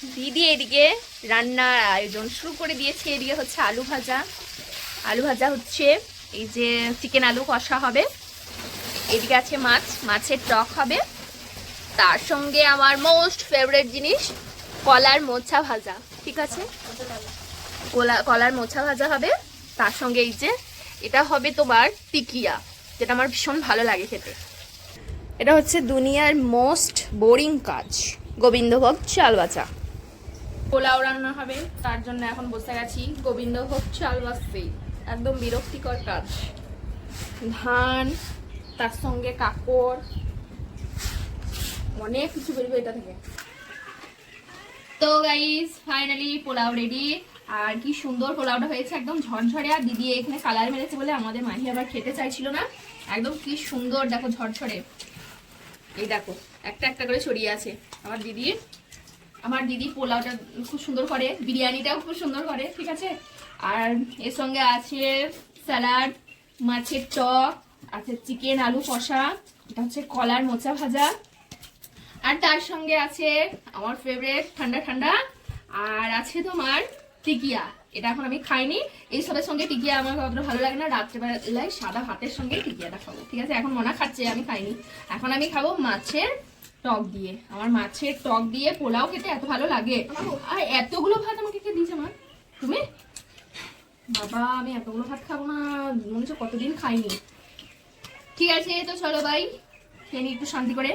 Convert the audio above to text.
দিদি এদিকে রান্নার আয়োজন শুরু করে দিয়েছে। এদিকে হচ্ছে আলু ভাজা, আলু ভাজা হচ্ছে, এই যে চিকেন আলু কষা হবে, এদিকে আছে মাছ, মাছের টক হবে, তার সঙ্গে আমার মোস্ট ফেভারিট জিনিস কলার মোচা ভাজা। ঠিক আছে, কলার মোচা ভাজা হবে, তার সঙ্গে এই যে এটা হবে তোমার টিকিয়া, যেটা আমার ভীষণ ভালো লাগে খেতে। এটা হচ্ছে দুনিয়ার মোস্ট বোরিং কাজ, গোবিন্দভোগ চাল বাছা। পোলাও রান্না হবে, তার জন্য এখন বসে গেছি গোবিন্দভোগ চাল বাছতে। একদম বিরক্তিকর কাজ। ধান, তার সঙ্গে কাপড়, অনেক কিছু বেরোবে এটা থেকে। তো গাইস ফাইনালি পোলাও রেডি। আর কি সুন্দর পোলাওটা হয়েছে, একদম ঝরঝরে। আর দিদি এখানে কালার মেরেছে বলে আমাদের মাহি আবার খেতে চাইছিল না। একদম কি সুন্দর দেখো ঝরঝরে। এই দেখো একটা একটা করে ছড়িয়ে আছে। আমার দিদি পোলাওটা খুব সুন্দর করে, বিরিয়ানিটাও খুব সুন্দর করে। ঠিক আছে, আর এর সঙ্গে আছে স্যালাড, মাছের টক, আছে চিকেন আলু কষা, এটা হচ্ছে কলার মোচা ভাজা, আর তার সঙ্গে আছে আমার ফেভারিট ঠান্ডা ঠান্ডা, আর আছে তোমার টিকিয়া। এটা এখন আমি খাইনি, এই সবের সঙ্গে টিকিয়া আমার অতটা ভালো লাগে না। রাত্রেবেলায় সাদা ভাতের সঙ্গে টিকিয়াটা খাবো। ঠিক আছে, এখন মনা খাচ্ছে, আমি খাইনি। এখন আমি খাবো মাছের টক দিয়ে। আমার মাছের টক দিয়ে পোলাও খেতে এত ভালো লাগে। আর এতগুলো ভাত আমাকে কে দিয়েছে মা? তুমি? বাবা, আমি এতগুলো ভাত খাবো না, মনে হচ্ছে কতদিন খাইনি। ঠিক আছে, তো চলো ভাই খেয়ে নি একটু শান্তি করে।